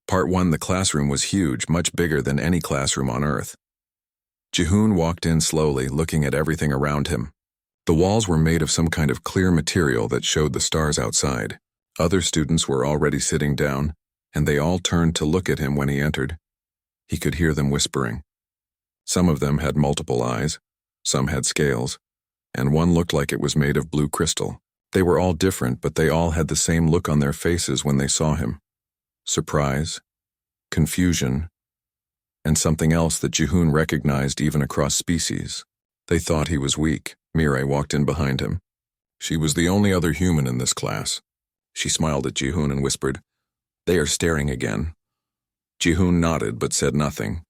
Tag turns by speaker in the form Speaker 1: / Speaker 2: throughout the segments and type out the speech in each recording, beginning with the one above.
Speaker 1: Part 1. The classroom was huge, much bigger than any classroom on Earth. Jihoon walked in slowly, looking at everything around him. The walls were made of some kind of clear material that showed the stars outside. Other students were already sitting down, and they all turned to look at him when he entered. He could hear them whispering. Some of them had multiple eyes, some had scales, and one looked like it was made of blue crystal. They were all different, but they all had the same look on their faces when they saw him. Surprise, confusion, and something else that Jihoon recognized even across species. They thought he was weak. Mirai walked in behind him. She was the only other human in this class. She smiled at Jihoon and whispered, "They are staring again." Jihoon nodded but said nothing.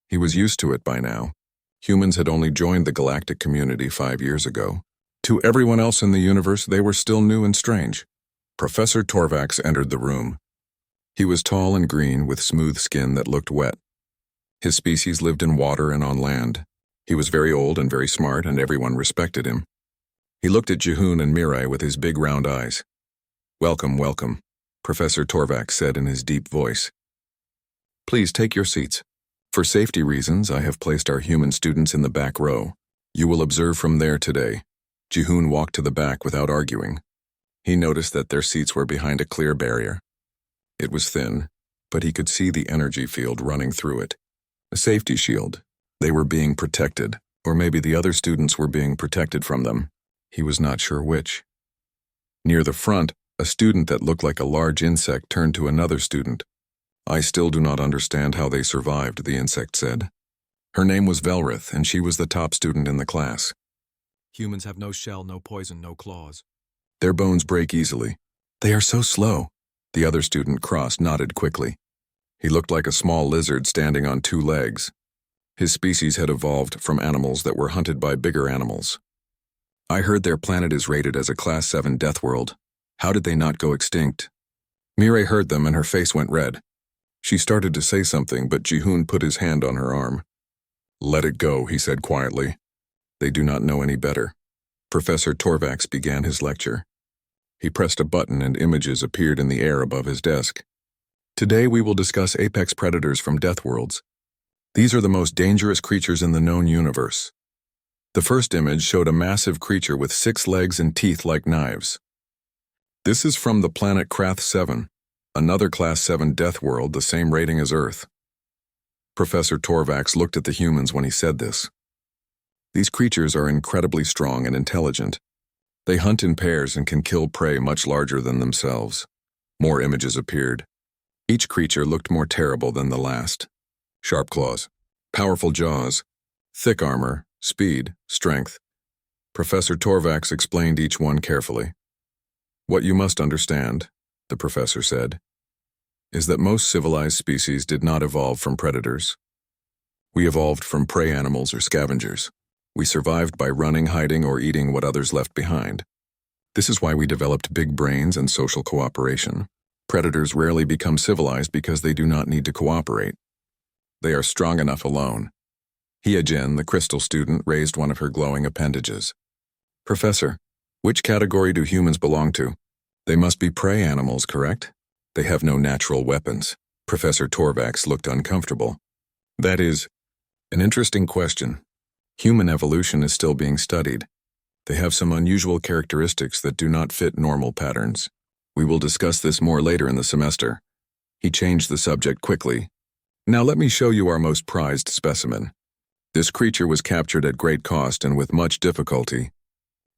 Speaker 1: He was used to it by now. Humans had only joined the galactic community 5 years ago. To everyone else in the universe, they were still new and strange. Professor Torvax entered the room. He was tall and green with smooth skin that looked wet. His species lived in water and on land. He was very old and very smart, and everyone respected him. He looked at Jihoon and Mirai with his big round eyes. "Welcome, welcome," Professor Torvax said in his deep voice. "Please take your seats. For safety reasons, I have placed our human students in the back row. You will observe from there today." Jihoon walked to the back without arguing. He noticed that their seats were behind a clear barrier. It was thin, but he could see the energy field running through it. A safety shield. They were being protected, or maybe the other students were being protected from them. He was not sure which. Near the front, a student that looked like a large insect turned to another student. "I still do not understand how they survived," the insect said. Her name was Velrith, and she was the top student in the class.
Speaker 2: "Humans have no shell, no poison, no claws.
Speaker 1: Their bones break easily. They are so slow." The other student, Cross, nodded quickly. He looked like a small lizard standing on 2 legs. His species had evolved from animals that were hunted by bigger animals. "I heard their planet is rated as a Class 7 death world. How did they not go extinct?" Mirai heard them and her face went red. She started to say something, but Jihoon put his hand on her arm. "Let it go," he said quietly. "They do not know any better." Professor Torvax began his lecture. He pressed a button and images appeared in the air above his desk. "Today we will discuss apex predators from death worlds. These are the most dangerous creatures in the known universe." The first image showed a massive creature with 6 legs and teeth like knives. "This is from the planet Krath 7, another Class 7 death world, the same rating as Earth." Professor Torvax looked at the humans when he said this. "These creatures are incredibly strong and intelligent. They hunt in pairs and can kill prey much larger than themselves." More images appeared. Each creature looked more terrible than the last. Sharp claws, powerful jaws, thick armor, speed, strength. Professor Torvax explained each one carefully. "What you must understand," the professor said, "is that most civilized species did not evolve from predators. We evolved from prey animals or scavengers. We survived by running, hiding, or eating what others left behind. This is why we developed big brains and social cooperation. Predators rarely become civilized because they do not need to cooperate. They are strong enough alone." Hyejin, the crystal student, raised one of her glowing appendages. "Professor, which category do humans belong to? They must be prey animals, correct? They have no natural weapons." Professor Torvax looked uncomfortable. "That is an interesting question. Human evolution is still being studied. They have some unusual characteristics that do not fit normal patterns. We will discuss this more later in the semester." He changed the subject quickly. "Now let me show you our most prized specimen. This creature was captured at great cost and with much difficulty.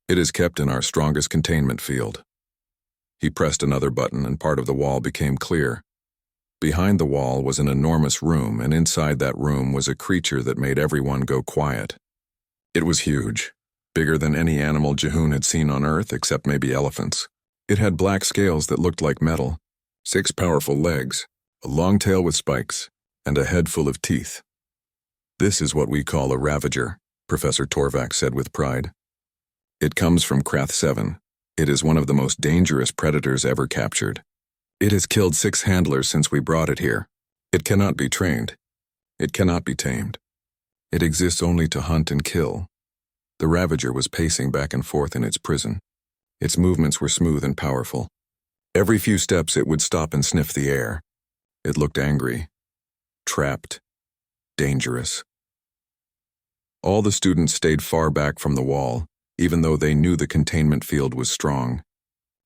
Speaker 1: It is kept in our strongest containment field." He pressed another button and part of the wall became clear. Behind the wall was an enormous room, and inside that room was a creature that made everyone go quiet. It was huge, bigger than any animal Jihoon had seen on Earth except maybe elephants. It had black scales that looked like metal, 6 powerful legs, a long tail with spikes, and a head full of teeth. "This is what we call a ravager," Professor Torvax said with pride. "It comes from Krath 7. It is one of the most dangerous predators ever captured. It has killed 6 handlers since we brought it here. It cannot be trained. It cannot be tamed. It exists only to hunt and kill." The ravager was pacing back and forth in its prison. Its movements were smooth and powerful. Every few steps it would stop and sniff the air. It looked angry, trapped, dangerous. All the students stayed far back from the wall, even though they knew the containment field was strong.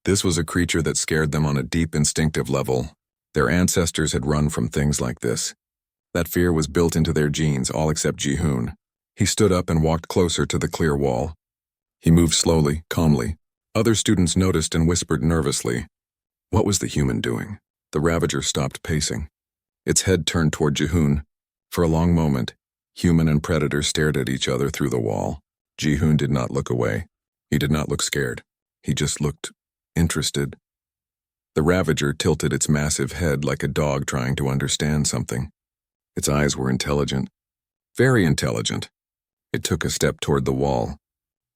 Speaker 1: This was a creature that scared them on a deep instinctive level. Their ancestors had run from things like this. That fear was built into their genes, all except Ji-hoon. He stood up and walked closer to the clear wall. He moved slowly, calmly. Other students noticed and whispered nervously. What was the human doing? The Ravager stopped pacing. Its head turned toward Ji-hoon. For a long moment, human and predator stared at each other through the wall. Ji-hoon did not look away. He did not look scared. He just looked interested. The Ravager tilted its massive head like a dog trying to understand something. Its eyes were intelligent. Very intelligent. It took a step toward the wall.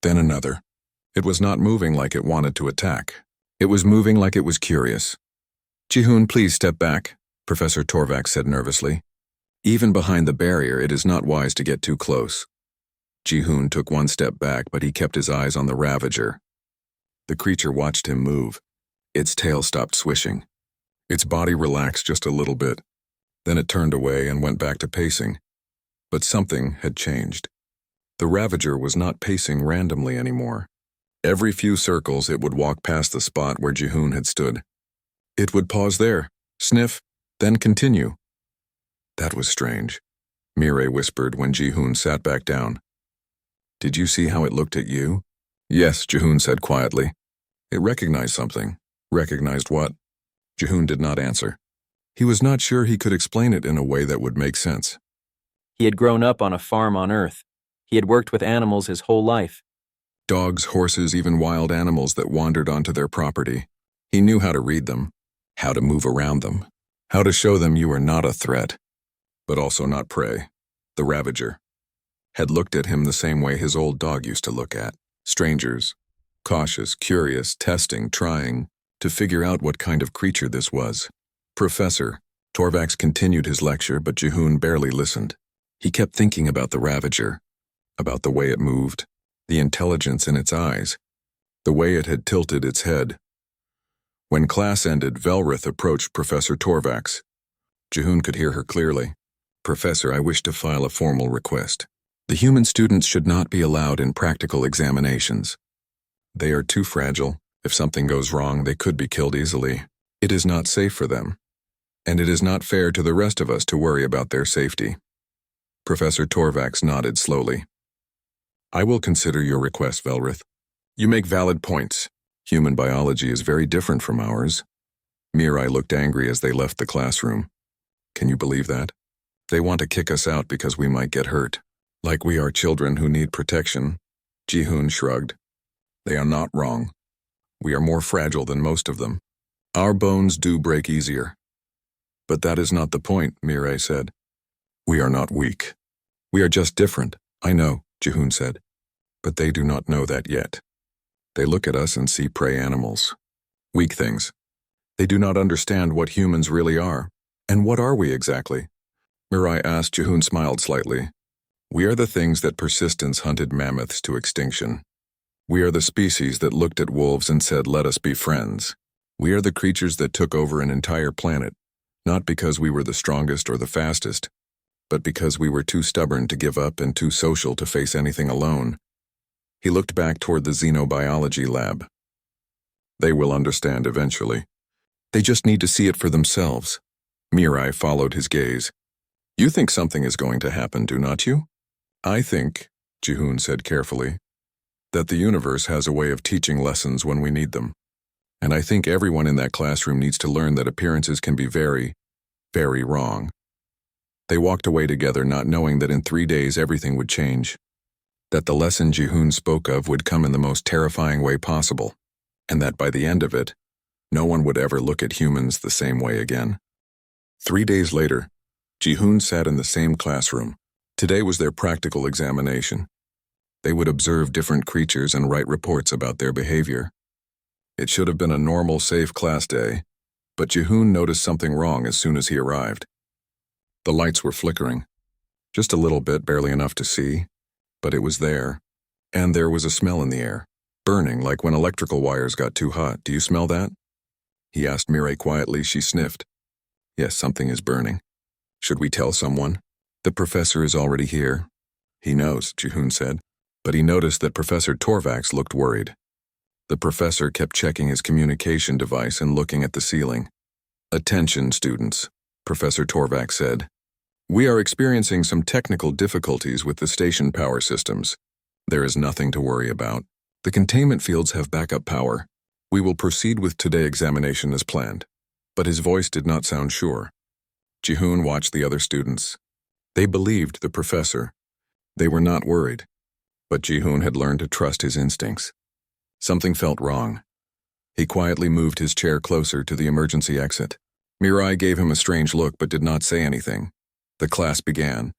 Speaker 1: Then another. It was not moving like it wanted to attack. It was moving like it was curious. Ji-hoon, please step back, Professor Torvax said nervously. Even behind the barrier, it is not wise to get too close. Ji-hoon took one step back, but he kept his eyes on the Ravager. The creature watched him move. Its tail stopped swishing. Its body relaxed just a little bit. Then it turned away and went back to pacing. But something had changed. The Ravager was not pacing randomly anymore. Every few circles, it would walk past the spot where Ji-hoon had stood. It would pause there, sniff, then continue. That was strange, Mireille whispered when Ji-hoon sat back down. Did you see how it looked at you? Yes, Ji-hoon said quietly. It recognized something. Recognized what? Ji-hoon did not answer. He was not sure he could explain it in a way that would make sense.
Speaker 3: He had grown up on a farm on Earth. He had worked with animals his whole life.
Speaker 1: Dogs, horses, even wild animals that wandered onto their property. He knew how to read them, how to move around them, how to show them you were not a threat, but also not prey. The Ravager had looked at him the same way his old dog used to look at strangers, cautious, curious, testing, trying to figure out what kind of creature this was. Professor Torvax continued his lecture, but Ji-hoon barely listened. He kept thinking about the Ravager, about the way it moved, the intelligence in its eyes, the way it had tilted its head. When class ended, Velrith approached Professor Torvax. Ji-hoon could hear her clearly. Professor, I wish to file a formal request. The human students should not be allowed in practical examinations. They are too fragile. If something goes wrong, they could be killed easily. It is not safe for them. And it is not fair to the rest of us to worry about their safety. Professor Torvax nodded slowly. I will consider your request, Velrith. You make valid points. Human biology is very different from ours. Mireille looked angry as they left the classroom. Can you believe that? They want to kick us out because we might get hurt. Like we are children who need protection. Ji-hoon shrugged. They are not wrong. We are more fragile than most of them. Our bones do break easier. But that is not the point, Mireille said. We are not weak. We are just different. I know, Ji-hoon said. But they do not know that yet. They look at us and see prey animals. Weak things. They do not understand what humans really are. And what are we exactly? Mireille asked. Ji-hoon smiled slightly. We are the things that persistence hunted mammoths to extinction. We are the species that looked at wolves and said, let us be friends. We are the creatures that took over an entire planet, not because we were the strongest or the fastest, but because we were too stubborn to give up and too social to face anything alone. He looked back toward the xenobiology lab. They will understand eventually. They just need to see it for themselves. Mireille followed his gaze. You think something is going to happen, do not you? I think, Ji-hoon said carefully, that the universe has a way of teaching lessons when we need them. And I think everyone in that classroom needs to learn that appearances can be very, very wrong. They walked away together, not knowing that in 3 days everything would change. That the lesson Ji-hoon spoke of would come in the most terrifying way possible, and that by the end of it, no one would ever look at humans the same way again. 3 days later, Ji-hoon sat in the same classroom. Today was their practical examination. They would observe different creatures and write reports about their behavior. It should have been a normal, safe class day, but Ji-hoon noticed something wrong as soon as he arrived. The lights were flickering. Just a little bit, barely enough to see, but it was there. And there was a smell in the air, burning like when electrical wires got too hot. Do you smell that? He asked Mireille quietly. She sniffed. Yes, something is burning. Should we tell someone? The professor is already here. He knows, Jihoon said, but he noticed that Professor Torvax looked worried. The professor kept checking his communication device and looking at the ceiling. Attention, students, Professor Torvax said. We are experiencing some technical difficulties with the station power systems. There is nothing to worry about. The containment fields have backup power. We will proceed with today's examination as planned. But his voice did not sound sure. Jihoon watched the other students. They believed the professor. They were not worried. But Jihoon had learned to trust his instincts. Something felt wrong. He quietly moved his chair closer to the emergency exit. Mirai gave him a strange look but did not say anything. The class began.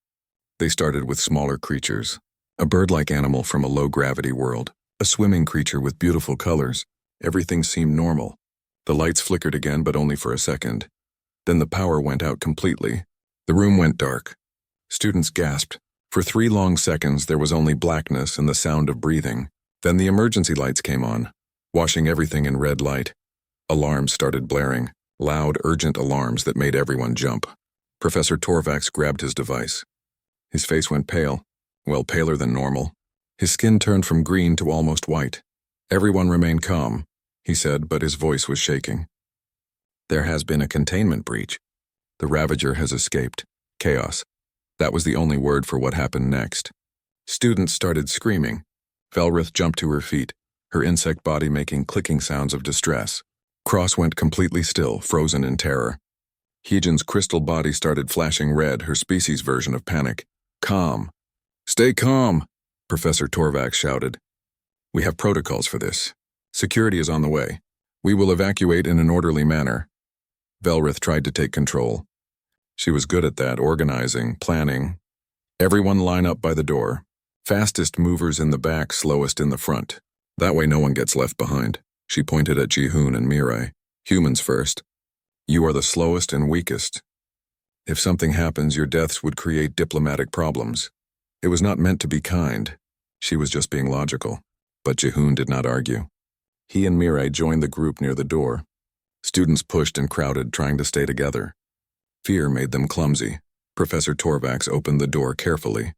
Speaker 1: They started with smaller creatures. A bird-like animal from a low-gravity world. A swimming creature with beautiful colors. Everything seemed normal. The lights flickered again, but only for a second. Then the power went out completely. The room went dark. Students gasped. For 3 long seconds, there was only blackness and the sound of breathing. Then the emergency lights came on, washing everything in red light. Alarms started blaring, loud, urgent alarms that made everyone jump. Professor Torvax grabbed his device. His face went pale, well, paler than normal. His skin turned from green to almost white. Everyone remained calm, he said, but his voice was shaking. There has been a containment breach. The Ravager has escaped. Chaos. That was the only word for what happened next. Students started screaming. Velrith jumped to her feet, her insect body making clicking sounds of distress. Cross went completely still, frozen in terror. Heejin's crystal body started flashing red, her species' version of panic. Calm. Stay calm, Professor Torvax shouted. We have protocols for this. Security is on the way. We will evacuate in an orderly manner. Velrith tried to take control. She was good at that, organizing, planning. Everyone line up by the door. Fastest movers in the back, slowest in the front. That way no one gets left behind. She pointed at Jihoon and Mirai. Humans first. You are the slowest and weakest. If something happens, your deaths would create diplomatic problems. It was not meant to be kind. She was just being logical. But Jihoon did not argue. He and Mirai joined the group near the door. Students pushed and crowded, trying to stay together. Fear made them clumsy. Professor Torvax opened the door carefully.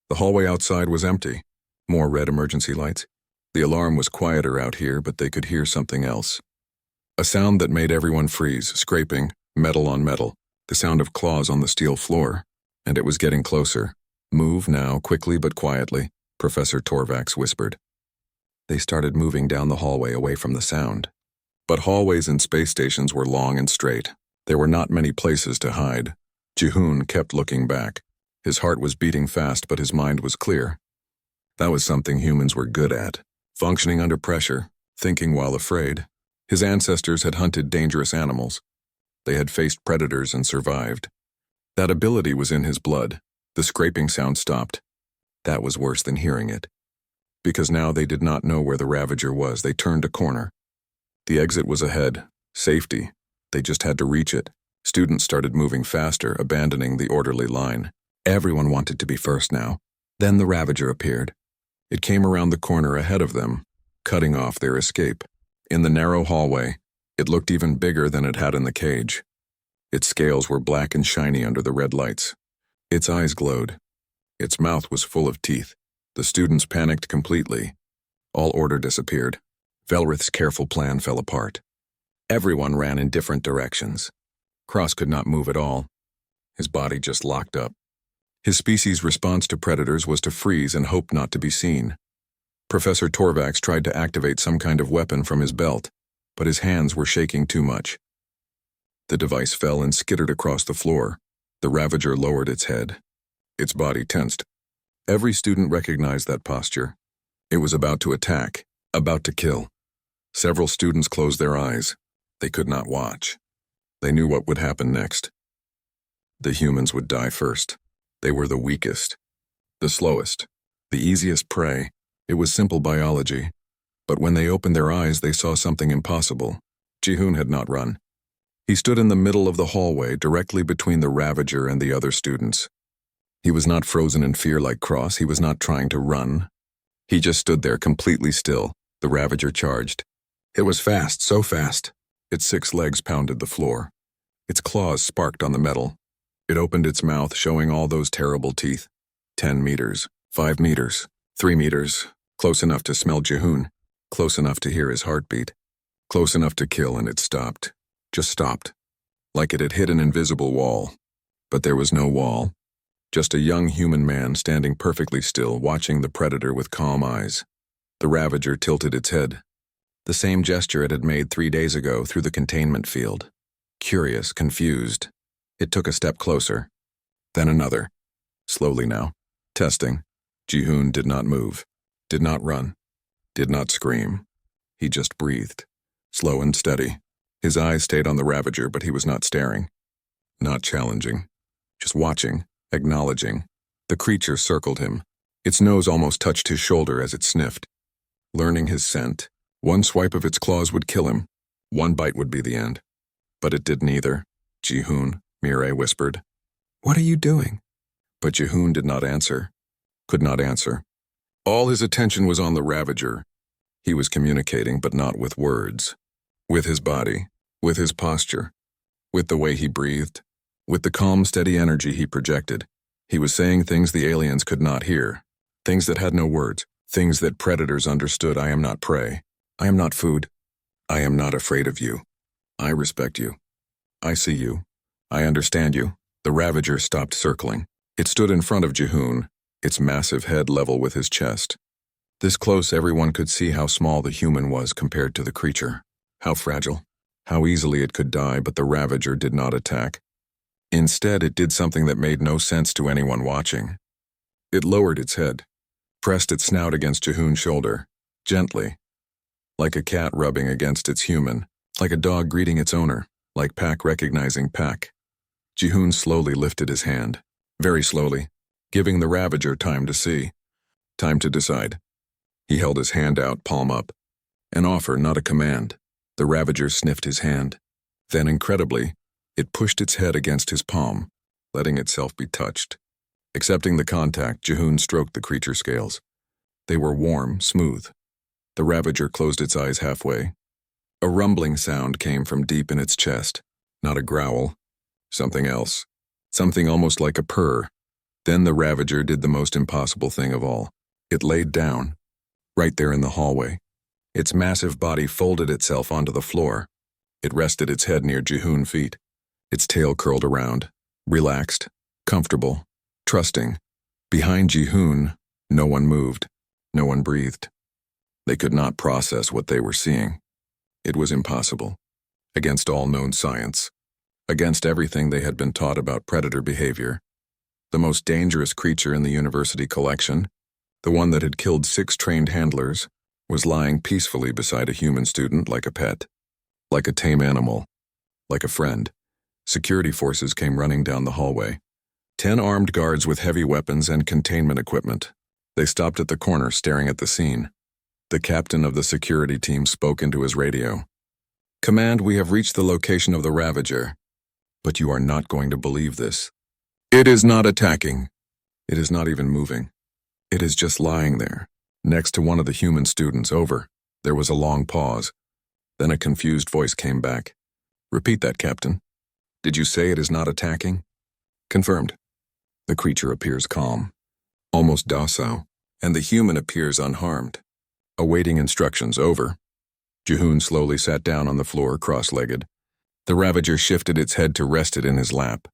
Speaker 1: The hallway outside was empty. More red emergency lights. The alarm was quieter out here, but they could hear something else. A sound that made everyone freeze, scraping, metal on metal, the sound of claws on the steel floor. And it was getting closer. Move now, quickly but quietly, Professor Torvax whispered. They started moving down the hallway away from the sound. But hallways and space stations were long and straight. There were not many places to hide. Jihoon kept looking back. His heart was beating fast, but his mind was clear. That was something humans were good at. Functioning under pressure, thinking while afraid. His ancestors had hunted dangerous animals. They had faced predators and survived. That ability was in his blood. The scraping sound stopped. That was worse than hearing it. Because now they did not know where the Ravager was, they turned a corner. The exit was ahead. Safety. They just had to reach it. Students started moving faster, abandoning the orderly line. Everyone wanted to be first now. Then the Ravager appeared. It came around the corner ahead of them, cutting off their escape. In the narrow hallway, it looked even bigger than it had in the cage. Its scales were black and shiny under the red lights. Its eyes glowed. Its mouth was full of teeth. The students panicked completely. All order disappeared. Velrith's careful plan fell apart. Everyone ran in different directions. Cross could not move at all. His body just locked up. His species' response to predators was to freeze and hope not to be seen. Professor Torvax tried to activate some kind of weapon from his belt, but his hands were shaking too much. The device fell and skittered across the floor. The Ravager lowered its head. Its body tensed. Every student recognized that posture. It was about to attack, about to kill. Several students closed their eyes. They could not watch. They knew what would happen next. The humans would die first. They were the weakest, the slowest, the easiest prey. It was simple biology. But when they opened their eyes, they saw something impossible. Jihoon had not run. He stood in the middle of the hallway, directly between the Ravager and the other students. He was not frozen in fear like Cross. He was not trying to run. He just stood there completely still. The Ravager charged. It was fast, so fast. Its 6 legs pounded the floor. Its claws sparked on the metal. It opened its mouth, showing all those terrible teeth. 10 meters, 5 meters, 3 meters, close enough to smell Jihoon, close enough to hear his heartbeat, close enough to kill, and it stopped. Just stopped. Like it had hit an invisible wall. But there was no wall. Just a young human man standing perfectly still, watching the predator with calm eyes. The Ravager tilted its head. The same gesture it had made 3 days ago through the containment field. Curious, confused. It took a step closer. Then another. Slowly now. Testing. Jihoon did not move. Did not run. Did not scream. He just breathed. Slow and steady. His eyes stayed on the Ravager, but he was not staring. Not challenging. Just watching, acknowledging. The creature circled him. Its nose almost touched his shoulder as it sniffed. Learning his scent, one swipe of its claws would kill him. One bite would be the end. But it did neither. Jihoon, Mirai whispered. "What are you doing?" But Jihoon did not answer. Could not answer. All his attention was on the Ravager. He was communicating, but not with words. With his body, with his posture, with the way he breathed, with the calm, steady energy he projected. He was saying things the aliens could not hear, things that had no words, things that predators understood. I am not prey. I am not food. I am not afraid of you. I respect you. I see you. I understand you. The Ravager stopped circling. It stood in front of Jihoon, its massive head level with his chest. This close, everyone could see how small the human was compared to the creature. How fragile. How easily it could die, but the Ravager did not attack. Instead, it did something that made no sense to anyone watching. It lowered its head, pressed its snout against Jihoon's shoulder, gently, like a cat rubbing against its human, like a dog greeting its owner, like pack recognizing pack. Jihoon slowly lifted his hand, very slowly, giving the Ravager time to see, time to decide. He held his hand out, palm up. An offer, not a command. The Ravager sniffed his hand. Then, incredibly, it pushed its head against his palm, letting itself be touched. Accepting the contact, Jihoon stroked the creature's scales. They were warm, smooth. The Ravager closed its eyes halfway. A rumbling sound came from deep in its chest. Not a growl. Something else. Something almost like a purr. Then the Ravager did the most impossible thing of all. It laid down, right there in the hallway. Its massive body folded itself onto the floor. It rested its head near Jihoon's feet. Its tail curled around, relaxed, comfortable, trusting. Behind Jihoon, no one moved, no one breathed. They could not process what they were seeing. It was impossible. Against all known science. Against everything they had been taught about predator behavior. The most dangerous creature in the university collection, the one that had killed 6 trained handlers, was lying peacefully beside a human student like a pet, like a tame animal, like a friend. Security forces came running down the hallway. 10 armed guards with heavy weapons and containment equipment. They stopped at the corner, staring at the scene. The captain of the security team spoke into his radio. "Command, we have reached the location of the Ravager. But you are not going to believe this. It is not attacking. It is not even moving. It is just lying there, next to one of the human students. Over." There was a long pause. Then a confused voice came back. "Repeat that, Captain. Did you say it is not attacking?" "Confirmed." The creature appears calm, almost docile, and the human appears unharmed. Awaiting instructions. Over. Jihoon slowly sat down on the floor, cross-legged. The Ravager shifted its head to rest it in his lap.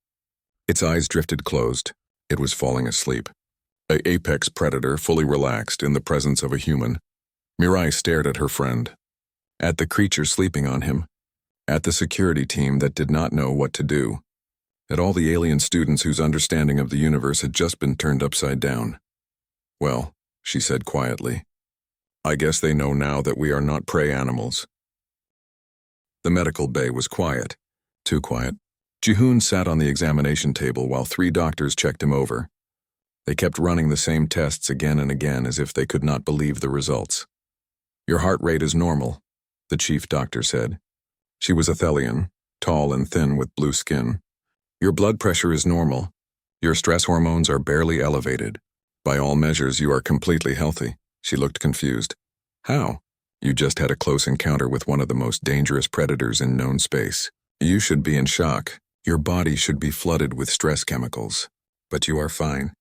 Speaker 1: Its eyes drifted closed. It was falling asleep. An apex predator, fully relaxed in the presence of a human. Mirai stared at her friend, at the creature sleeping on him, at the security team that did not know what to do, at all the alien students whose understanding of the universe had just been turned upside down. "Well," she said quietly, "I guess they know now that we are not prey animals." The medical bay was quiet. Too quiet. Jihoon sat on the examination table while 3 doctors checked him over. They kept running the same tests again and again as if they could not believe the results. "Your heart rate is normal," the chief doctor said. She was a Thelian, tall and thin with blue skin. "Your blood pressure is normal. Your stress hormones are barely elevated. By all measures, you are completely healthy." She looked confused. "How?" "You just had a close encounter with one of the most dangerous predators in known space. You should be in shock. Your body should be flooded with stress chemicals. But you are fine.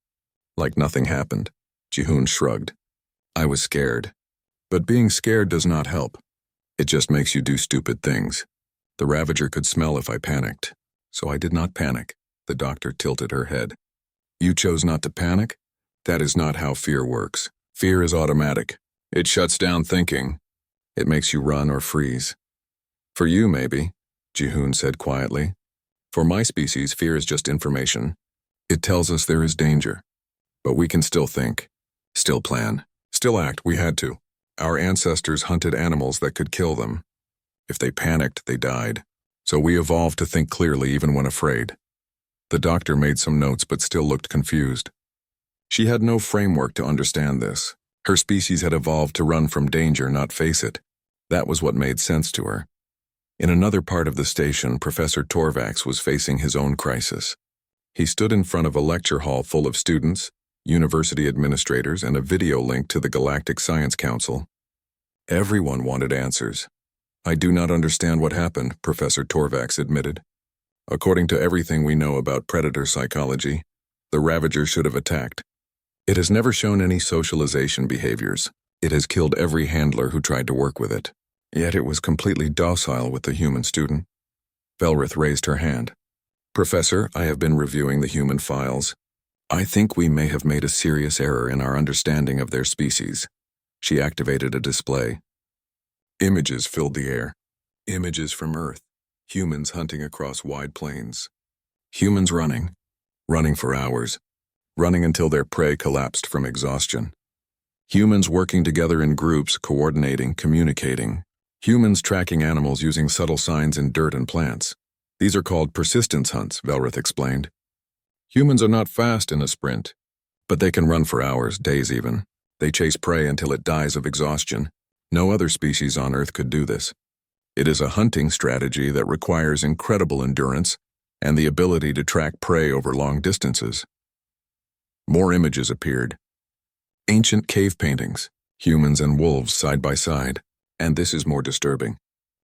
Speaker 1: Like nothing happened. Jihoon shrugged. I was scared. But being scared does not help. It just makes you do stupid things. The Ravager could smell if I panicked. So I did not panic. The doctor tilted her head. You chose not to panic? That is not how fear works. Fear is automatic. It shuts down thinking. It makes you run or freeze. For you, maybe, Jihoon said quietly. For my species, fear is just information. It tells us there is danger. But we can still think, still plan, still act. We had to. Our ancestors hunted animals that could kill them. If they panicked, they died. So we evolved to think clearly even when afraid. The doctor made some notes but still looked confused. She had no framework to understand this. Her species had evolved to run from danger, not face it. That was what made sense to her. In another part of the station, Professor Torvax was facing his own crisis. He stood in front of a lecture hall full of students, university administrators, and a video link to the Galactic Science Council. Everyone wanted answers. I do not understand what happened, Professor Torvax admitted. According to everything we know about predator psychology, the Ravager should have attacked. It has never shown any socialization behaviors. It has killed every handler who tried to work with it. Yet it was completely docile with the human student. Velrith raised her hand. Professor, I have been reviewing the human files. I think we may have made a serious error in our understanding of their species. She activated a display. Images filled the air. Images from Earth. Humans hunting across wide plains. Humans running. Running for hours. Running until their prey collapsed from exhaustion. Humans working together in groups, coordinating, communicating. Humans tracking animals using subtle signs in dirt and plants. These are called persistence hunts, Velrith explained. Humans are not fast in a sprint, but they can run for hours, days even. They chase prey until it dies of exhaustion. No other species on Earth could do this. It is a hunting strategy that requires incredible endurance and the ability to track prey over long distances. More images appeared. Ancient cave paintings, humans and wolves side by side. And this is more disturbing.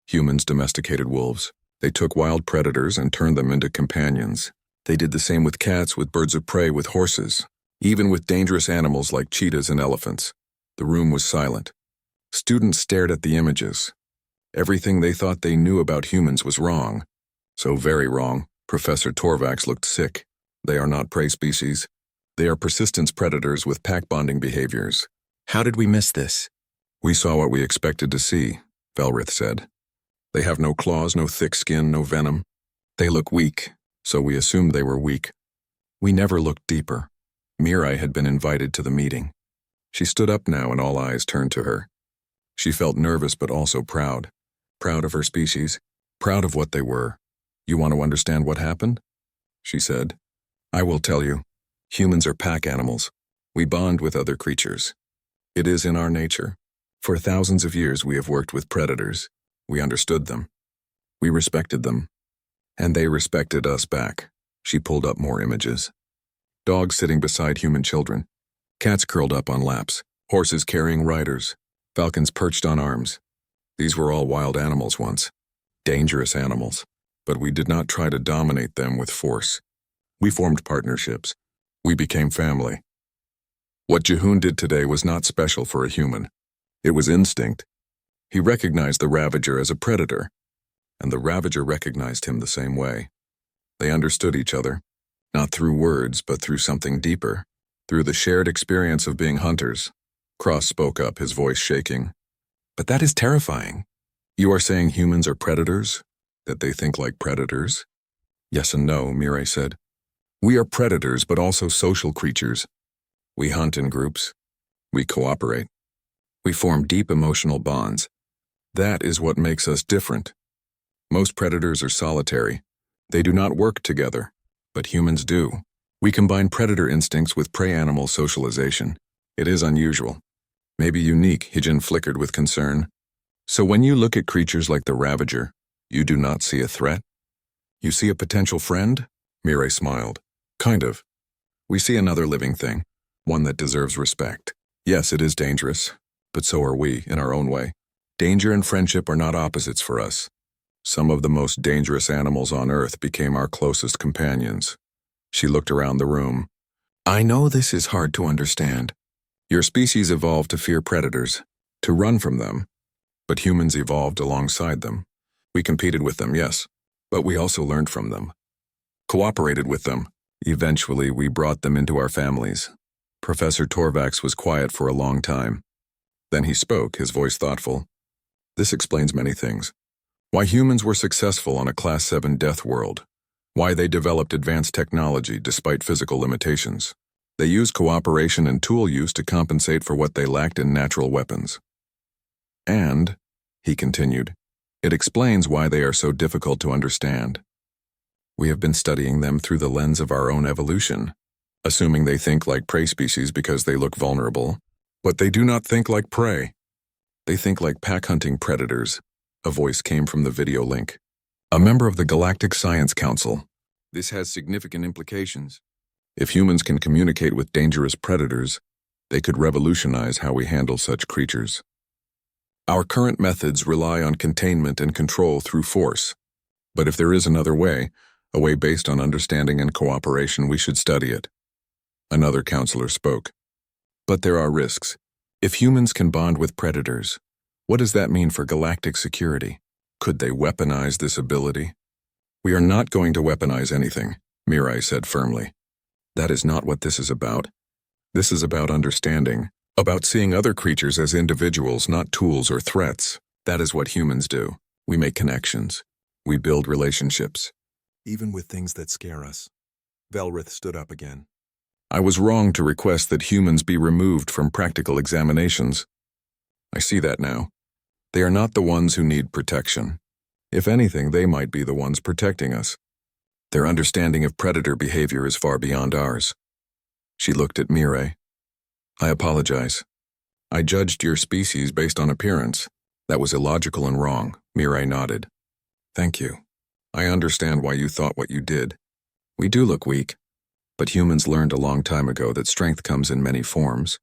Speaker 1: Humans domesticated wolves. They took wild predators and turned them into companions. They did the same with cats, with birds of prey, with horses, even with dangerous animals like cheetahs and elephants. The room was silent. Students stared at the images. Everything they thought they knew about humans was wrong. So very wrong. Professor Torvax looked sick. They are not prey species. They are persistence predators with pack-bonding behaviors. How did we miss this? We saw what we expected to see, Velrith said. They have no claws, no thick skin, no venom. They look weak, so we assumed they were weak. We never looked deeper. Mirai had been invited to the meeting. She stood up now and all eyes turned to her. She felt nervous but also proud. Proud of her species. Proud of what they were. You want to understand what happened? She said. I will tell you. Humans are pack animals. We bond with other creatures. It is in our nature. For thousands of years we have worked with predators. We understood them. We respected them. And they respected us back. She pulled up more images. Dogs sitting beside human children. Cats curled up on laps. Horses carrying riders. Falcons perched on arms. These were all wild animals once. Dangerous animals. But we did not try to dominate them with force. We formed partnerships. We became family. What Jihoon did today was not special for a human. It was instinct. He recognized the Ravager as a predator, and the Ravager recognized him the same way. They understood each other, not through words, but through something deeper, through the shared experience of being hunters. Cross spoke up, his voice shaking. But that is terrifying. You are saying humans are predators? That they think like predators? Yes and no, Mirai said. We are predators, but also social creatures. We hunt in groups. We cooperate. We form deep emotional bonds. That is what makes us different. Most predators are solitary. They do not work together, but humans do. We combine predator instincts with prey animal socialization. It is unusual. Maybe unique, Hijin flickered with concern. So when you look at creatures like the Ravager, you do not see a threat? You see a potential friend? Mirai smiled. Kind of. We see another living thing, one that deserves respect. Yes, it is dangerous, but so are we, in our own way. Danger and friendship are not opposites for us. Some of the most dangerous animals on Earth became our closest companions. She looked around the room. I know this is hard to understand. Your species evolved to fear predators, to run from them. But humans evolved alongside them. We competed with them, yes, but we also learned from them. Cooperated with them. Eventually, we brought them into our families. Professor Torvax was quiet for a long time. Then he spoke, his voice thoughtful. This explains many things. Why humans were successful on a Class 7 death world. Why they developed advanced technology despite physical limitations. They used cooperation and tool use to compensate for what they lacked in natural weapons. And, he continued, it explains why they are so difficult to understand. We have been studying them through the lens of our own evolution, assuming they think like prey species because they look vulnerable, but they do not think like prey. They think like pack-hunting predators. A voice came from the video link. A member of the Galactic Science Council. This has significant implications. If humans can communicate with dangerous predators, they could revolutionize how we handle such creatures. Our current methods rely on containment and control through force. But if there is another way, a way based on understanding and cooperation, we should study it. Another counselor spoke. But there are risks. If humans can bond with predators, what does that mean for galactic security? Could they weaponize this ability? We are not going to weaponize anything, Mirai said firmly. That is not what this is about. This is about understanding, about seeing other creatures as individuals, not tools or threats. That is what humans do. We make connections. We build relationships.
Speaker 2: Even with things that scare us. Velrith stood up again.
Speaker 1: I was wrong to request that humans be removed from practical examinations. I see that now. They are not the ones who need protection. If anything, they might be the ones protecting us. Their understanding of predator behavior is far beyond ours. She looked at Mirai. I apologize. I judged your species based on appearance. That was illogical and wrong, Mirai nodded. Thank you. I understand why you thought what you did. We do look weak, but humans learned a long time ago that strength comes in many forms.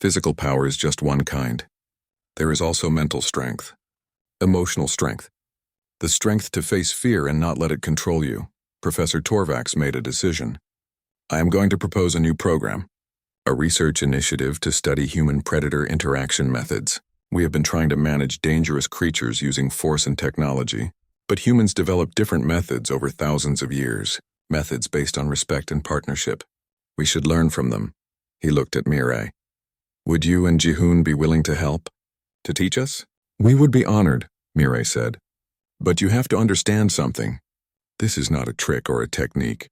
Speaker 1: Physical power is just one kind. There is also mental strength, emotional strength, the strength to face fear and not let it control you. Professor Torvax made a decision. I am going to propose a new program, a research initiative to study human-predator interaction methods. We have been trying to manage dangerous creatures using force and technology, but humans developed different methods over thousands of years, methods based on respect and partnership. We should learn from them. He looked at Mirai. Would you and Jihoon be willing to help? To teach us? We would be honored, Mirai said. But you have to understand something. This is not a trick or a technique.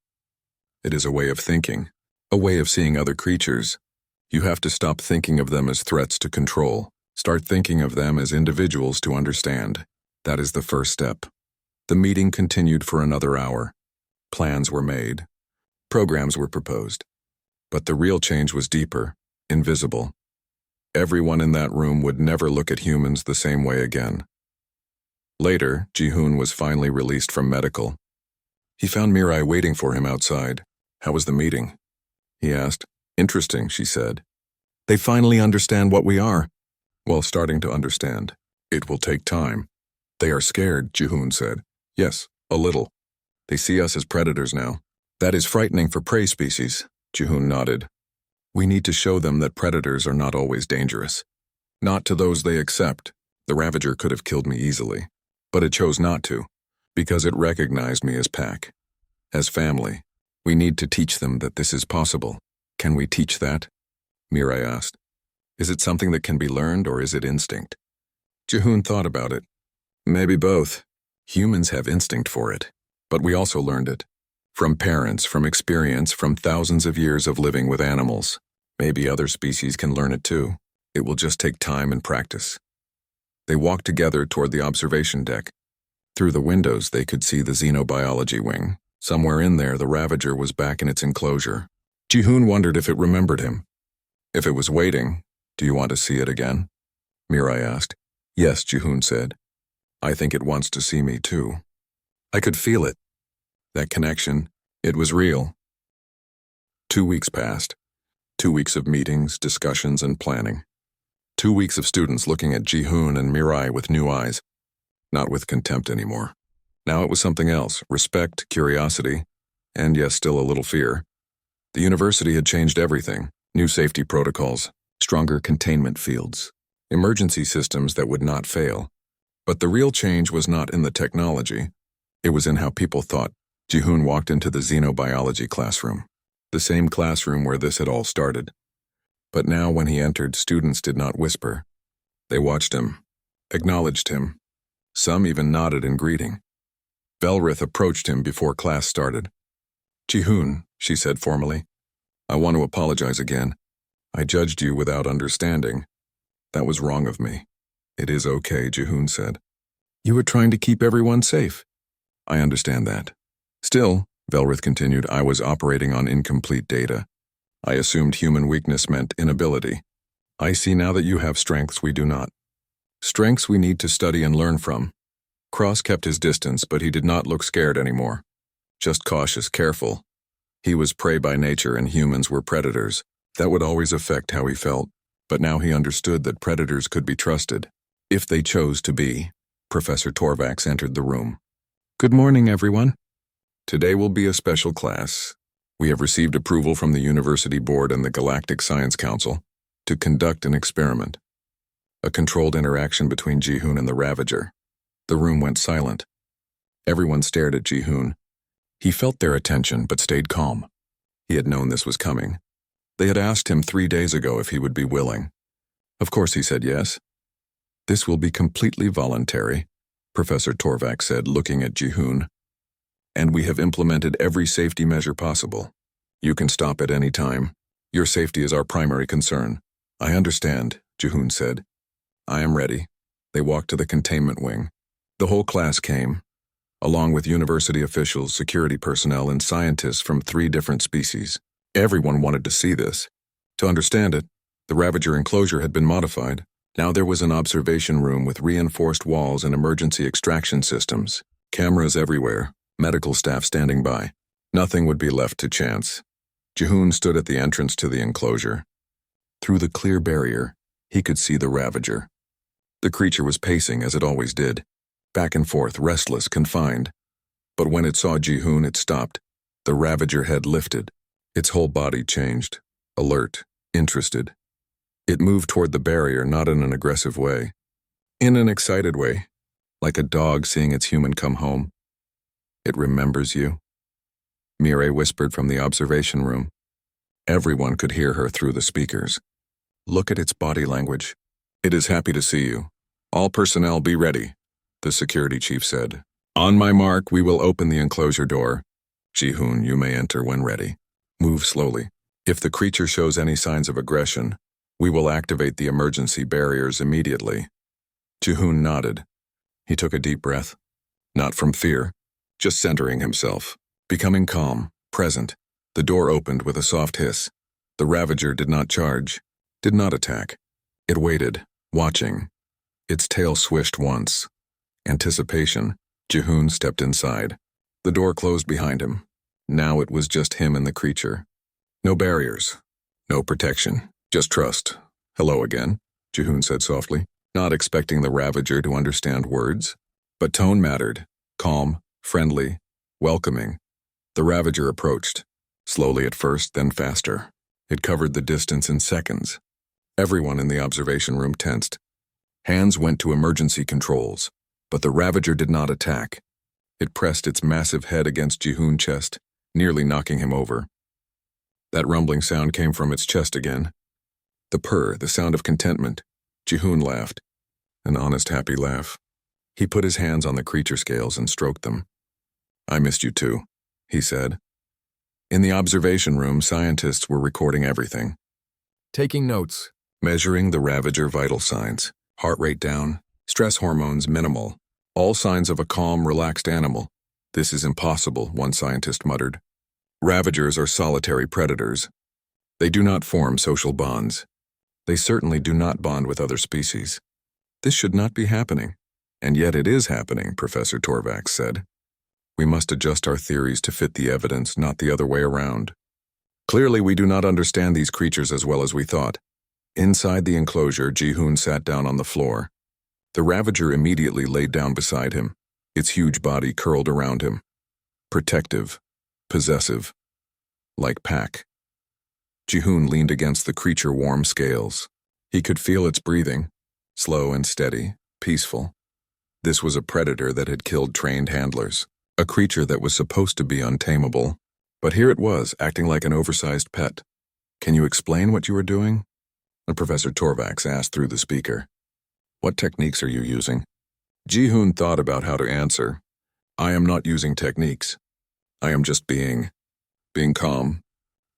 Speaker 1: It is a way of thinking, a way of seeing other creatures. You have to stop thinking of them as threats to control. Start thinking of them as individuals to understand. That is the first step. The meeting continued for another hour. Plans were made. Programs were proposed. But the real change was deeper, invisible. Everyone in that room would never look at humans the same way again. Later, Jihoon was finally released from medical. He found Mirai waiting for him outside. How was the meeting? He asked. Interesting, she said. They finally understand what we are. Well, starting to understand. It will take time. They are scared, Jihoon said. Yes, a little. They see us as predators now. That is frightening for prey species, Jihoon nodded. We need to show them that predators are not always dangerous. Not to those they accept. The Ravager could have killed me easily, but it chose not to, because it recognized me as pack, as family. We need to teach them that this is possible. Can we teach that? Mirai asked. Is it something that can be learned, or is it instinct? Jihoon thought about it. Maybe both. Humans have instinct for it, but we also learned it. From parents, from experience, from thousands of years of living with animals. Maybe other species can learn it too. It will just take time and practice. They walked together toward the observation deck. Through the windows, they could see the xenobiology wing. Somewhere in there, the Ravager was back in its enclosure. Jihoon wondered if it remembered him. If it was waiting, do you want to see it again? Mirai asked. Yes, Jihoon said. I think it wants to see me too. I could feel it. That connection, it was real. 2 weeks passed. 2 weeks of meetings, discussions, and planning. 2 weeks of students looking at Jihoon and Mirai with new eyes, not with contempt anymore. Now it was something else: respect, curiosity, and yes, still a little fear. The university had changed everything: new safety protocols, stronger containment fields, emergency systems that would not fail. But the real change was not in the technology. It was in how people thought. Ji-hoon walked into the xenobiology classroom, the same classroom where this had all started. But now when he entered, students did not whisper. They watched him, acknowledged him. Some even nodded in greeting. Velrith approached him before class started. "Ji-hoon," she said formally, "I want to apologize again. I judged you without understanding. That was wrong of me." "It is okay," Ji-hoon said. "You were trying to keep everyone safe." "I understand that. Still," Velrith continued, "I was operating on incomplete data. I assumed human weakness meant inability. I see now that you have strengths we do not. Strengths we need to study and learn from." Cross kept his distance, but he did not look scared anymore. Just cautious, careful. He was prey by nature and humans were predators. That would always affect how he felt. But now he understood that predators could be trusted, if they chose to be. Professor Torvax entered the room. "Good morning, everyone. Today will be a special class. We have received approval from the University Board and the Galactic Science Council to conduct an experiment. A controlled interaction between Ji-hoon and the Ravager." The room went silent. Everyone stared at Ji-hoon. He felt their attention but stayed calm. He had known this was coming. They had asked him 3 days ago if he would be willing. Of course he said yes. "This will be completely voluntary," Professor Torvax said, looking at Ji-hoon. "And we have implemented every safety measure possible. You can stop at any time. Your safety is our primary concern." "I understand," Ji-hoon said. "I am ready." They walked to the containment wing. The whole class came, along with university officials, security personnel, and scientists from 3 different species. Everyone wanted to see this. To understand it, the Ravager enclosure had been modified. Now there was an observation room with reinforced walls and emergency extraction systems. Cameras everywhere, medical staff standing by. Nothing would be left to chance. Ji-hoon stood at the entrance to the enclosure. Through the clear barrier, he could see the Ravager. The creature was pacing as it always did, back and forth, restless, confined. But when it saw Ji-hoon, it stopped. The Ravager head lifted. Its whole body changed, alert, interested. It moved toward the barrier, not in an aggressive way. In an excited way, like a dog seeing its human come home. "It remembers you," Mireille whispered from the observation room. Everyone could hear her through the speakers. "Look at its body language. It is happy to see you. All personnel be ready," the security chief said. "On my mark, we will open the enclosure door. Ji-hoon, you may enter when ready. Move slowly. If the creature shows any signs of aggression, we will activate the emergency barriers immediately." Ji-hoon nodded. He took a deep breath. Not from fear, just centering himself, becoming calm, present. The door opened with a soft hiss. The Ravager did not charge, did not attack. It waited, watching. Its tail swished once. Anticipation. Ji-hoon stepped inside. The door closed behind him. Now it was just him and the creature. No barriers, no protection, just trust. "Hello again," Ji-hoon said softly, not expecting the Ravager to understand words. But tone mattered. Calm, friendly, welcoming. The Ravager approached, slowly at first, then faster. It covered the distance in seconds. Everyone in the observation room tensed. Hands went to emergency controls, but the Ravager did not attack. It pressed its massive head against Ji-hoon's chest, nearly knocking him over. That rumbling sound came from its chest again. The purr, the sound of contentment. Ji-hoon laughed, an honest, happy laugh. He put his hands on the creature scales and stroked them. "I missed you too," he said. In the observation room, scientists were recording everything. Taking notes, measuring the Ravager vital signs. Heart rate down, stress hormones minimal. All signs of a calm, relaxed animal. "This is impossible," one scientist muttered. Ravagers are solitary predators. They do not form social bonds. They certainly do not bond with other species. This should not be happening. And yet it is happening, Professor Torvax said. We must adjust our theories to fit the evidence, not the other way around. Clearly, we do not understand these creatures as well as we thought. Inside the enclosure, Ji-hoon sat down on the floor. The Ravager immediately laid down beside him. its huge body curled around him. Protective, possessive, like pack. Jihoon leaned against the creature's warm scales. He could feel its breathing, slow and steady, peaceful. This was a predator that had killed trained handlers, a creature that was supposed to be untamable. But here it was, acting like an oversized pet. "Can you explain what you were doing?" Professor Torvax asked through the speaker. "What techniques are you using?" Jihoon thought about how to answer. "I am not using techniques. I am just being calm,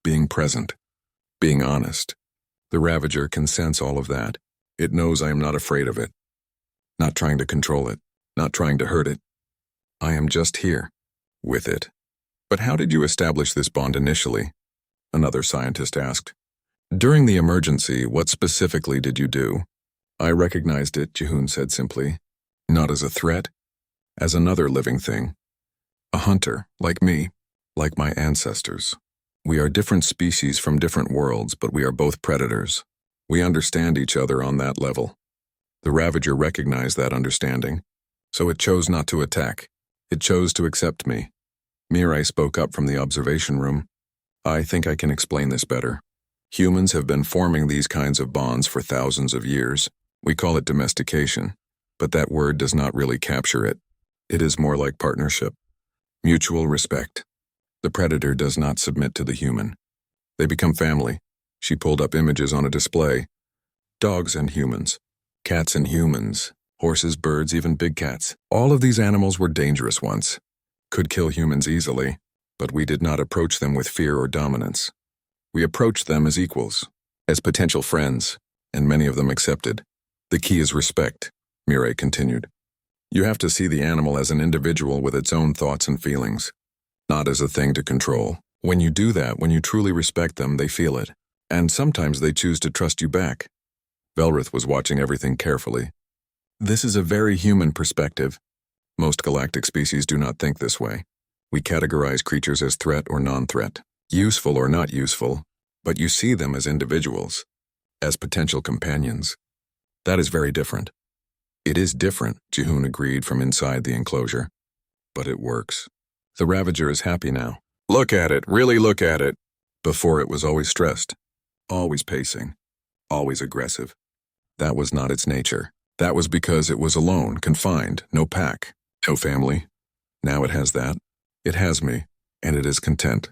Speaker 1: being present, being honest." The Ravager can sense all of that. It knows I am not afraid of it, not trying to control it, not trying to hurt it. I am just here, with it. "But how did you establish this bond initially?" another scientist asked. "During the emergency, what specifically did you do?" "I recognized it," Jihoon said simply. "Not as a threat, as another living thing. A hunter, like me, like my ancestors. We are different species from different worlds, but we are both predators. We understand each other on that level." The Ravager recognized that understanding, so it chose not to attack. It chose to accept me. Mirai spoke up from the observation room. "I think I can explain this better. Humans have been forming these kinds of bonds for thousands of years. We call it domestication, but that word does not really capture it. It is more like partnership, mutual respect. The predator does not submit to the human. They become family." She pulled up images on a display. Dogs and humans, cats and humans, horses, birds, even big cats. All of these animals were dangerous once, could kill humans easily, but we did not approach them with fear or dominance. We approached them as equals, as potential friends, and many of them accepted. "The key is respect," Mirai continued. "You have to see the animal as an individual with its own thoughts and feelings, not as a thing to control. When you do that, when you truly respect them, they feel it. And sometimes they choose to trust you back." Velrith was watching everything carefully. "This is a very human perspective. Most galactic species do not think this way. We categorize creatures as threat or non-threat, useful or not useful, but you see them as individuals, as potential companions. That is very different." "It is different," Jihoon agreed from inside the enclosure. "But it works. The Ravager is happy now. Look at it, really look at it." Before it was always stressed, always pacing, always aggressive. That was not its nature. That was because it was alone, confined, no pack, no family. Now it has that. It has me, and it is content.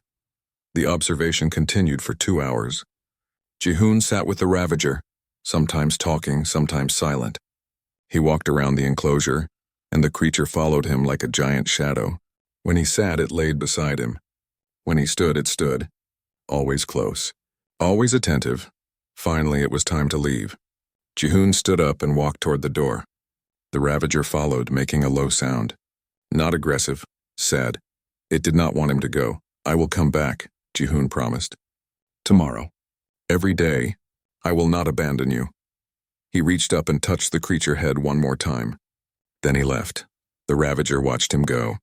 Speaker 1: The observation continued for 2 hours. Jihoon sat with the Ravager, sometimes talking, sometimes silent. He walked around the enclosure, and the creature followed him like a giant shadow. When he sat, it laid beside him. When he stood, it stood, always close, always attentive. Finally, it was time to leave. Jihoon stood up and walked toward the door. The Ravager followed, making a low sound. Not aggressive, sad. It did not want him to go. "I will come back," Jihoon promised. "Tomorrow. Every day. I will not abandon you." He reached up and touched the creature head one more time. Then he left. The Ravager watched him go.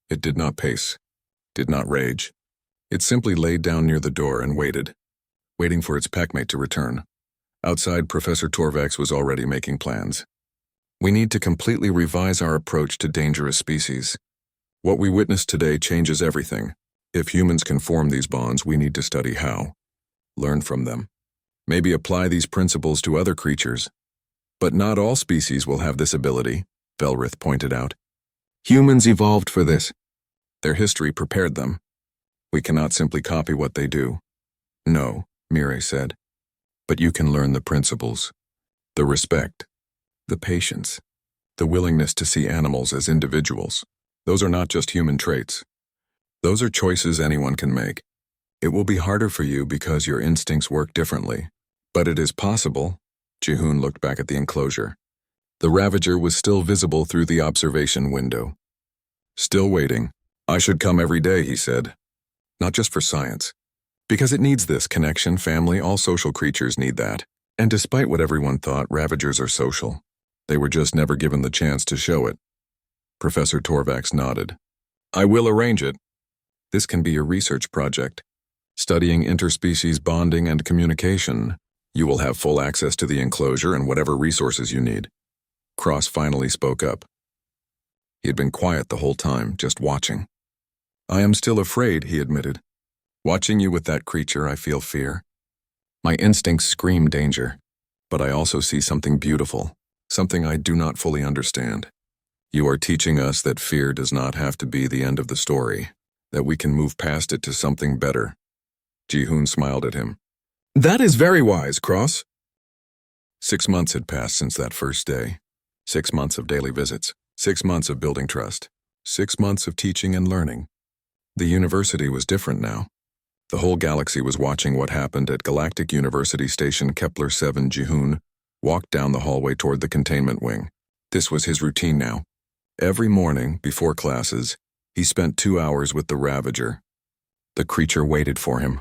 Speaker 1: It did not pace, did not rage. It simply laid down near the door and waited, waiting for its packmate to return. Outside, Professor Torvax was already making plans. "We need to completely revise our approach to dangerous species. What we witnessed today changes everything. If humans can form these bonds, we need to study how, learn from them, maybe apply these principles to other creatures. But not all species will have this ability," Velrith pointed out. "Humans evolved for this. Their history prepared them. We cannot simply copy what they do." "No," Mirai said. "But you can learn the principles, the respect, the patience, the willingness to see animals as individuals. Those are not just human traits. Those are choices anyone can make. It will be harder for you because your instincts work differently. But it is possible." Jihoon looked back at the enclosure. The Ravager was still visible through the observation window. Still waiting. "I should come every day," he said. "Not just for science. Because it needs this connection, family, all social creatures need that. And despite what everyone thought, Ravagers are social. They were just never given the chance to show it." Professor Torvax nodded. "I will arrange it. This can be a research project. Studying interspecies bonding and communication. You will have full access to the enclosure and whatever resources you need." Cross finally spoke up. He had been quiet the whole time, just watching. I am still afraid, he admitted. Watching you with that creature, I feel fear. My instincts scream danger, but I also see something beautiful, something I do not fully understand. You are teaching us that fear does not have to be the end of the story, that we can move past it to something better. Ji-hoon smiled at him. That is very wise, Cross. 6 months had passed since that first day. 6 months of daily visits. 6 months of building trust. 6 months of teaching and learning. The university was different now. The whole galaxy was watching what happened at Galactic University Station Kepler 7. Ji-hoon walked down the hallway toward the containment wing. This was his routine now. Every morning, before classes, he spent 2 hours with the Ravager. The creature waited for him.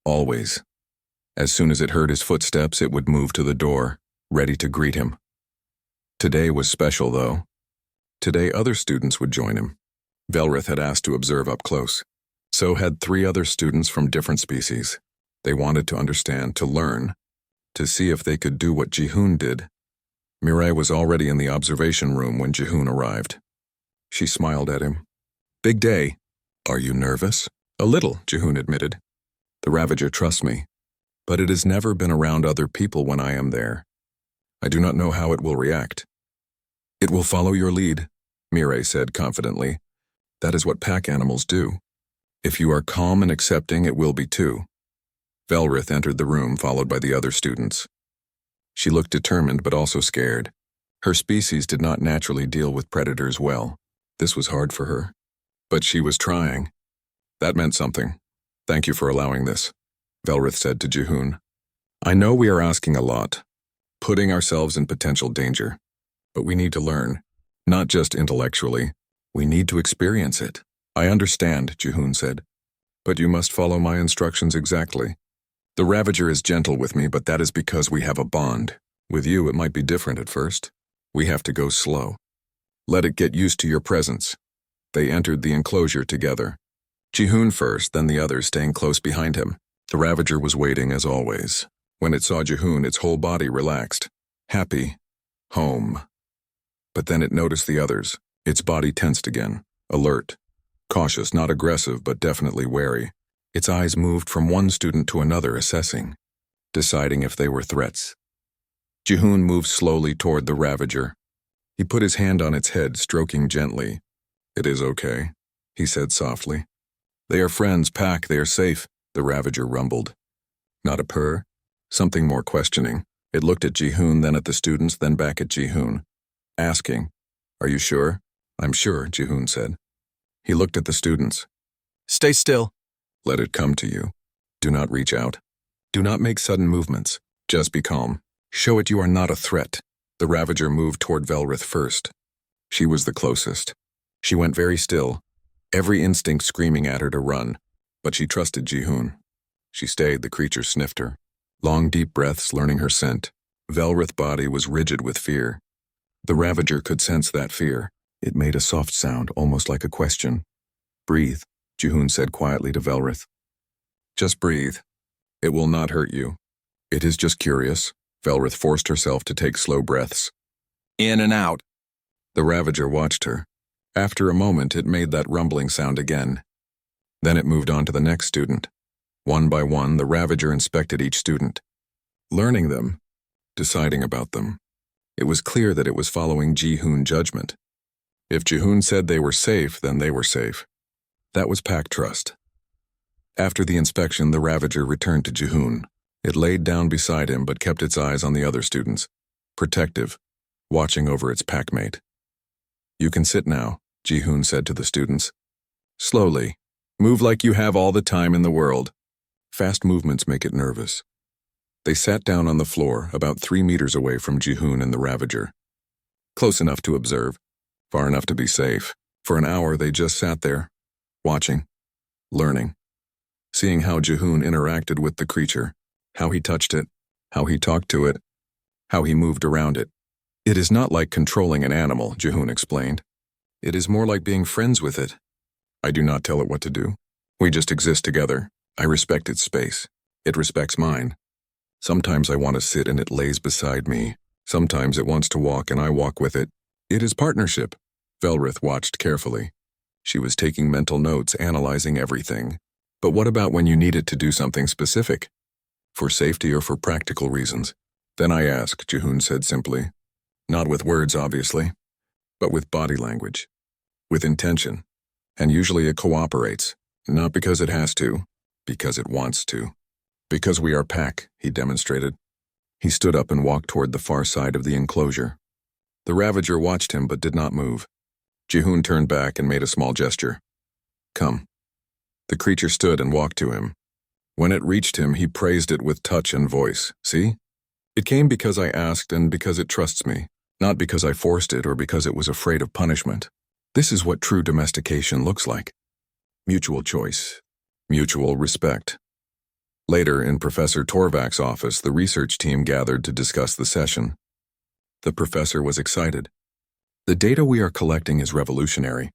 Speaker 1: Always. As soon as it heard his footsteps, it would move to the door, ready to greet him. Today was special, though. Today other students would join him. Velrith had asked to observe up close. So had 3 other students from different species. They wanted to understand, to learn, to see if they could do what Ji-hoon did. Mireille was already in the observation room when Ji-hoon arrived. She smiled at him. Big day. Are you nervous? A little, Ji-hoon admitted. The Ravager trusts me, but it has never been around other people when I am there. I do not know how it will react. It will follow your lead, Mireille said confidently. That is what pack animals do. If you are calm and accepting, it will be too. Velrith entered the room, followed by the other students. She looked determined but also scared. Her species did not naturally deal with predators well. This was hard for her. But she was trying. That meant something. Thank you for allowing this, Velrith said to Ji-hoon. I know we are asking a lot, putting ourselves in potential danger, but we need to learn, not just intellectually. We need to experience it. I understand, Ji-hoon said, but you must follow my instructions exactly. The Ravager is gentle with me, but that is because we have a bond. With you, it might be different at first. We have to go slow. Let it get used to your presence. They entered the enclosure together. Ji-hoon first, then the others staying close behind him. The Ravager was waiting as always. When it saw Ji-hoon, its whole body relaxed. Happy. Home. But then it noticed the others. Its body tensed again. Alert. Cautious, not aggressive, but definitely wary. Its eyes moved from one student to another, assessing, deciding if they were threats. Ji-hoon moved slowly toward the Ravager. He put his hand on its head, stroking gently. It is okay, he said softly. They are friends, Pack, they are safe, the Ravager rumbled. Not a purr, something more questioning. It looked at Ji-hoon, then at the students, then back at Ji-hoon, asking, Are you sure? I'm sure, Ji-hoon said. He looked at the students. Stay still. Let it come to you. Do not reach out. Do not make sudden movements. Just be calm. Show it you are not a threat. The Ravager moved toward Velrith first. She was the closest. She went very still, every instinct screaming at her to run, but she trusted Ji-hoon. She stayed, the creature sniffed her. Long, deep breaths, learning her scent. Velrith's body was rigid with fear. The Ravager could sense that fear. It made a soft sound, almost like a question. Breathe, Ji-hoon said quietly to Velrith. Just breathe. It will not hurt you. It is just curious. Velrith forced herself to take slow breaths. In and out. The Ravager watched her. After a moment, it made that rumbling sound again. Then it moved on to the next student. One by one, the Ravager inspected each student, learning them, deciding about them. It was clear that it was following Ji-hoon's judgment. If Ji-hoon said they were safe, then they were safe. That was pack trust. After the inspection, the Ravager returned to Ji-hoon. It laid down beside him but kept its eyes on the other students, protective, watching over its packmate. You can sit now, Ji-hoon said to the students. Slowly. Move like you have all the time in the world. Fast movements make it nervous. They sat down on the floor, about 3 meters away from Ji-hoon and the Ravager. Close enough to observe, far enough to be safe. For an hour they just sat there, watching, learning, seeing how Ji-hoon interacted with the creature, how he touched it, how he talked to it, how he moved around it. It is not like controlling an animal, Ji-hoon explained. It is more like being friends with it. I do not tell it what to do. We just exist together. I respect its space. It respects mine. Sometimes I want to sit and it lays beside me. Sometimes it wants to walk and I walk with it. It is partnership. Velrith watched carefully. She was taking mental notes, analyzing everything. But what about when you needed to do something specific? For safety or for practical reasons? Then I ask, Jihoon said simply. Not with words, obviously, but with body language. With intention. And usually it cooperates. Not because it has to, because it wants to. Because we are pack, he demonstrated. He stood up and walked toward the far side of the enclosure. The Ravager watched him but did not move. Jihoon turned back and made a small gesture. Come. The creature stood and walked to him. When it reached him, he praised it with touch and voice. See? It came because I asked and because it trusts me, not because I forced it or because it was afraid of punishment. This is what true domestication looks like. Mutual choice. Mutual respect. Later, in Professor Torvak's office, the research team gathered to discuss the session. The professor was excited. The data we are collecting is revolutionary.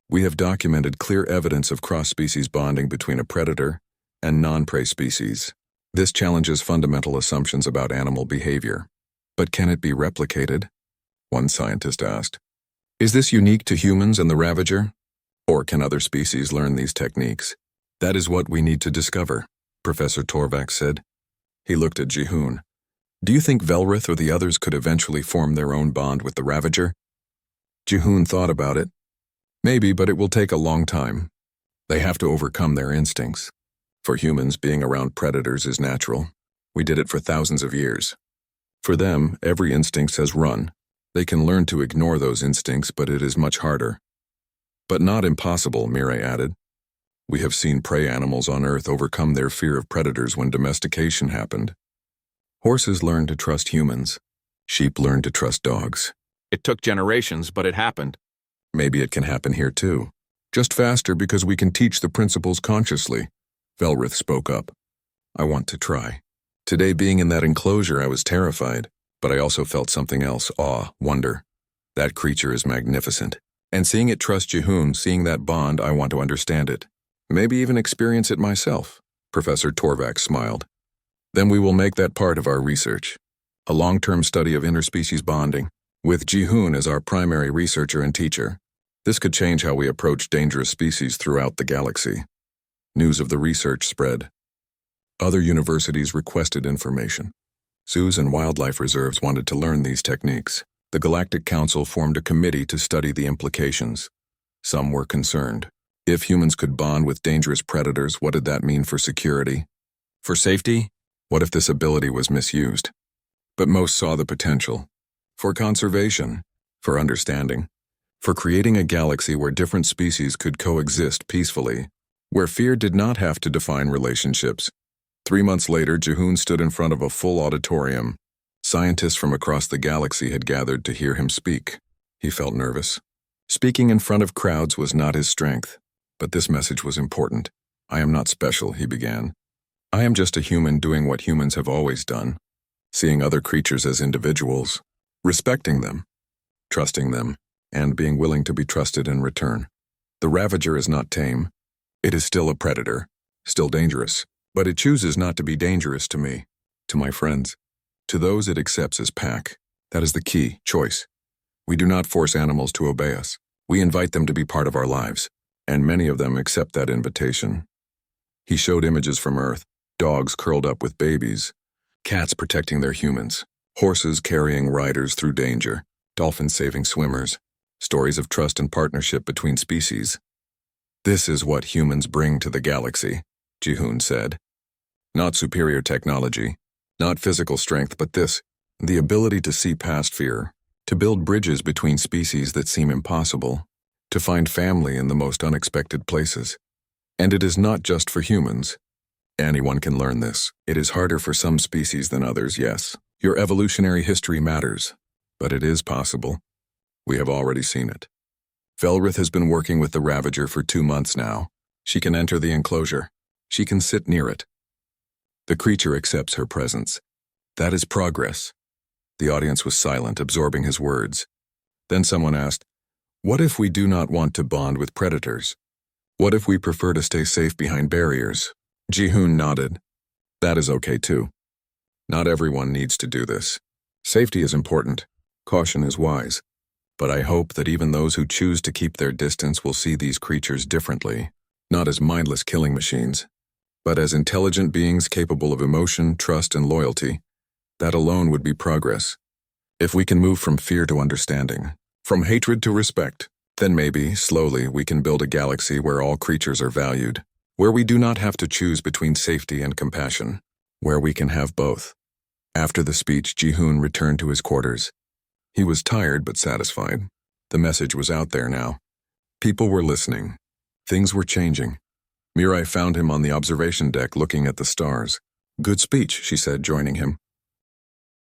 Speaker 1: We have documented clear evidence of cross-species bonding between a predator and non-prey species. This challenges fundamental assumptions about animal behavior. But can it be replicated? One scientist asked. Is this unique to humans and the Ravager? Or can other species learn these techniques? That is what we need to discover, Professor Torvak said. He looked at Jihoon. Do you think Velrith or the others could eventually form their own bond with the Ravager? Jihoon thought about it. Maybe, but it will take a long time. They have to overcome their instincts. For humans, being around predators is natural. We did it for thousands of years. For them, every instinct says run. They can learn to ignore those instincts, but it is much harder. But not impossible, Mireille added. We have seen prey animals on Earth overcome their fear of predators when domestication happened. Horses learned to trust humans. Sheep learned to trust dogs.
Speaker 3: It took generations, but it happened.
Speaker 1: Maybe it can happen here too. Just faster because we can teach the principles consciously. Velrith spoke up. I want to try. Today, being in that enclosure, I was terrified, but I also felt something else, awe, wonder. That creature is magnificent. And seeing it trust Jihoon, seeing that bond, I want to understand it. Maybe even experience it myself. Professor Torvak smiled. Then we will make that part of our research. A long-term study of interspecies bonding, with Jihoon as our primary researcher and teacher. This could change how we approach dangerous species throughout the galaxy. News of the research spread. Other universities requested information. Zoos and wildlife reserves wanted to learn these techniques. The Galactic Council formed a committee to study the implications. Some were concerned. If humans could bond with dangerous predators, what did that mean for security? For safety? What if this ability was misused? But most saw the potential. For conservation. For understanding. For creating a galaxy where different species could coexist peacefully. Where fear did not have to define relationships. 3 months later, Jihoon stood in front of a full auditorium. Scientists from across the galaxy had gathered to hear him speak. He felt nervous. Speaking in front of crowds was not his strength. But this message was important. I am not special, he began. I am just a human doing what humans have always done. Seeing other creatures as individuals. Respecting them. Trusting them. And being willing to be trusted in return. The Ravager is not tame. It is still a predator. Still dangerous. But it chooses not to be dangerous to me. To my friends. To those it accepts as pack. That is the key, choice. We do not force animals to obey us. We invite them to be part of our lives. And many of them accept that invitation. He showed images from Earth. Dogs curled up with babies. Cats protecting their humans. Horses carrying riders through danger. Dolphins saving swimmers. Stories of trust and partnership between species. This is what humans bring to the galaxy, Jihoon said. Not superior technology. Not physical strength, but this, the ability to see past fear, to build bridges between species that seem impossible, to find family in the most unexpected places. And it is not just for humans. Anyone can learn this. It is harder for some species than others, yes. Your evolutionary history matters, but it is possible. We have already seen it. Velrith has been working with the Ravager for 2 months now. She can enter the enclosure. She can sit near it. The creature accepts her presence. That is progress. The audience was silent, absorbing his words. Then someone asked, what if we do not want to bond with predators? What if we prefer to stay safe behind barriers? Jihoon nodded. That is okay too. Not everyone needs to do this. Safety is important. Caution is wise. But I hope that even those who choose to keep their distance will see these creatures differently, not as mindless killing machines, but as intelligent beings capable of emotion, trust, and loyalty. That alone would be progress. If we can move from fear to understanding, from hatred to respect, then maybe, slowly, we can build a galaxy where all creatures are valued, where we do not have to choose between safety and compassion, where we can have both. After the speech, Ji-hoon returned to his quarters. He was tired but satisfied. The message was out there now. People were listening. Things were changing. Mirai found him on the observation deck looking at the stars. "Good speech," she said, joining him.